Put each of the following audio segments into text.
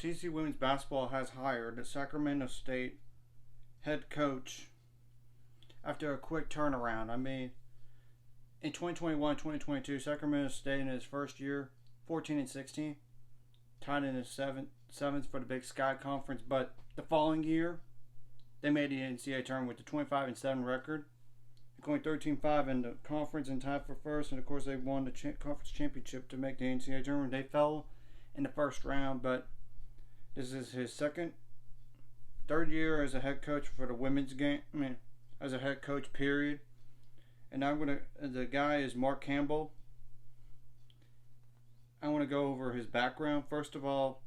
TCU women's basketball has hired the Sacramento State head coach after a quick turnaround. I mean, in 2021-2022, Sacramento State in its first year, 14-16, tied in the seventh for the Big Sky Conference. But the following year, they made the NCAA tournament with the 25-7 record, going 13-5 in the conference and tied for first. And of course, they won the conference championship to make the NCAA tournament. They fell in the first round, but this is his third year as a head coach for the women's game. I mean, as a head coach, period. And the guy is Mark Campbell. I want to go over his background. First of all,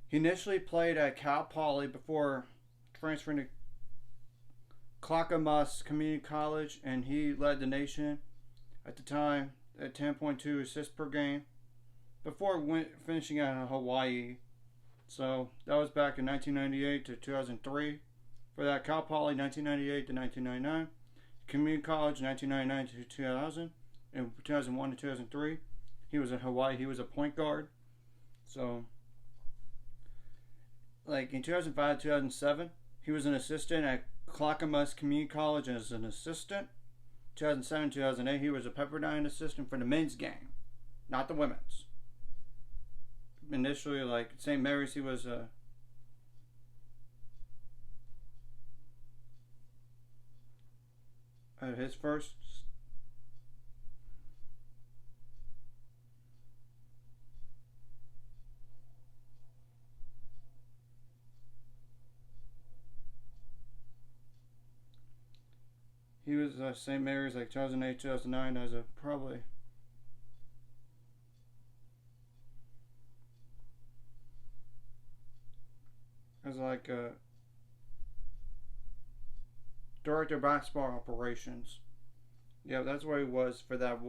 he initially played at Cal Poly before transferring to Clackamas Community College, and he led the nation at the time at 10.2 assists per game before finishing at Hawaii. So that was back in 1998 to 2003. For that, Cal Poly 1998 to 1999, Community College 1999 to 2000, and 2001 to 2003. He was in Hawaii. He was a point guard. So, like in 2005 2007, he was an assistant at Clackamas Community College as an assistant. 2007 2008, he was a Pepperdine assistant for the men's game, not the women's. Initially, like St. Mary's, he was his first. He was St. Mary's like 2008, 2009 as a probably. As like a director of basketball operations. Yeah, that's where he was for that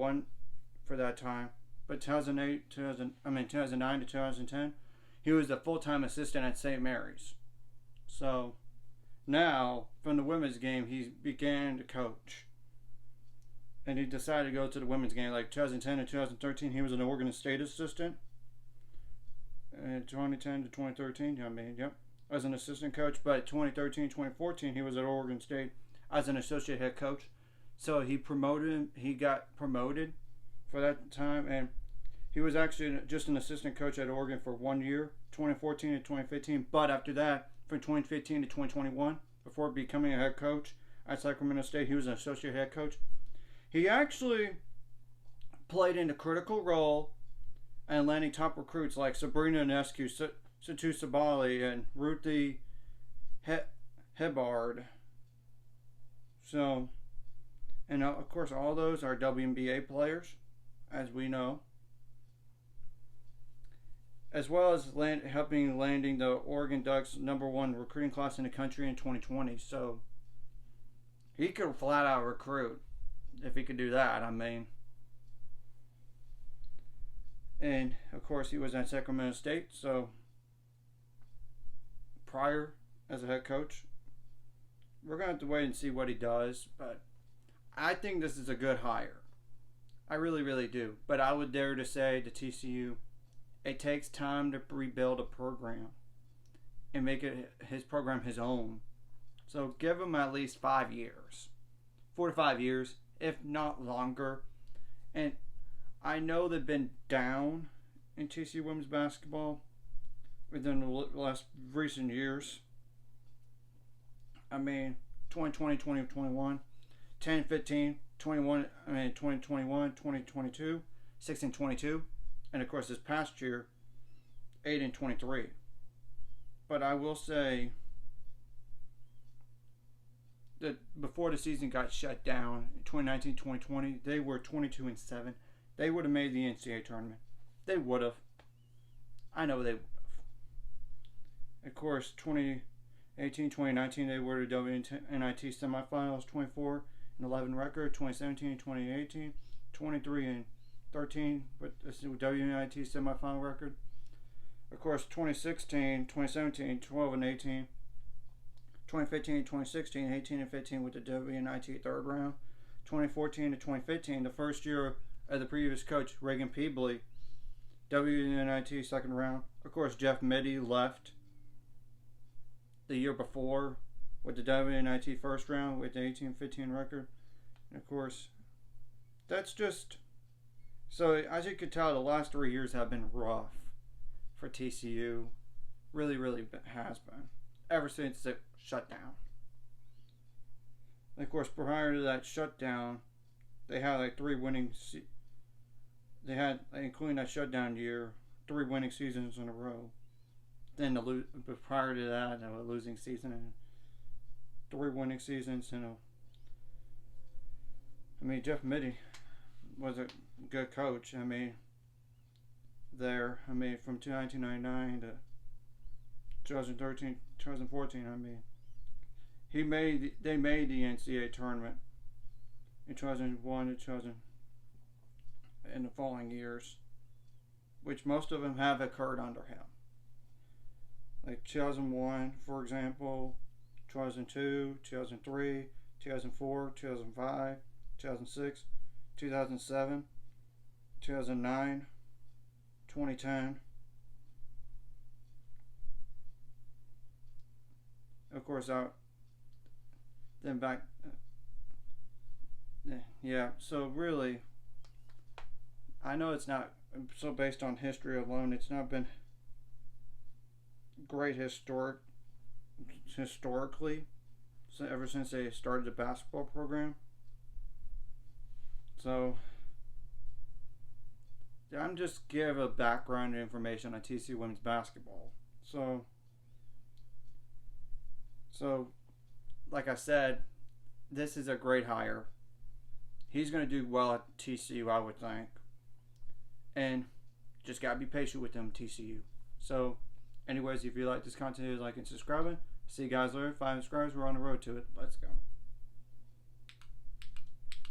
time. But 2009 to 2010, he was the full-time assistant at St. Mary's. So now, from the women's game, he began to coach. And he decided to go to the women's game. Like 2010 and 2013, he was an Oregon State assistant. And 2010 to 2013, yep, as an assistant coach. But 2013-2014, he was at Oregon State as an associate head coach. So he got promoted for that time. And he was actually just an assistant coach at Oregon for 1 year, 2014 to 2015. But after that, from 2015 to 2021, before becoming a head coach at Sacramento State, he was an associate head coach. He actually played in a critical role and landing top recruits like Sabrina Ionescu, Satu Sabali, and Ruthie Hebard. So, and of course, all those are WNBA players, as we know, as well as helping landing the Oregon Ducks #1 recruiting class in the country in 2020. So, he could flat out recruit if he could do that. I mean. And of course, he was at Sacramento State, so prior as a head coach, we're going to have to wait and see what he does. But I think this is a good hire. I really, really do. But I would dare to say to TCU, it takes time to rebuild a program and make his program his own. So give him at least 5 years, 4 to 5 years, if not longer. And I know they've been down in TCU women's basketball within the last recent years. I mean, 2020, 2021, 10, 15, 21, 2021, 2022, 16, 22. And of course, this past year, 8 and 23. But I will say that before the season got shut down in 2019, 2020, they were 22 and 7. They would have made the NCAA tournament. They would have. I know they would have. Of course, 2018, 2019, they were the WNIT semifinals, 24 and 11 record. 2017 and 2018, 23 and 13, but this is WNIT semifinal record. Of course, 2016, 2017, 12 and 18. 2015, 2016, 18 and 15 with the WNIT third round. 2014 to 2015, the first year of the previous coach, Reagan Peebley, WNIT second round. Of course, Jeff Mittie left the year before with the WNIT first round with the 18-15 record. And of course, that's just... So, as you could tell, the last 3 years have been rough for TCU. Really, really has been. Ever since it shut down. And of course, prior to that shutdown, they had like 3 winning... They had, including that shutdown year, 3 winning seasons in a row. Then prior to that, a losing season and 3 winning seasons. I mean, Jeff Mittie was a good coach. I mean, from 1999 to 2013, 2014. I mean, they made the NCAA tournament in 2001 and 2000 in the following years, which most of them have occurred under him. Like 2001, for example, 2002, 2003, 2004, 2005, 2006, 2007, 2009, 2010. Of course, then back. Yeah, so really, I know it's not, so based on history alone, it's not been great historically, so ever since they started the basketball program. So, I'm just give a background information on TCU women's basketball. So, like I said, this is a great hire. He's going to do well at TCU, I would think. And just got to be patient with them, TCU. So, anyways, if you like this content, like and subscribing. See you guys later. 5 subscribers, we're on the road to it. Let's go.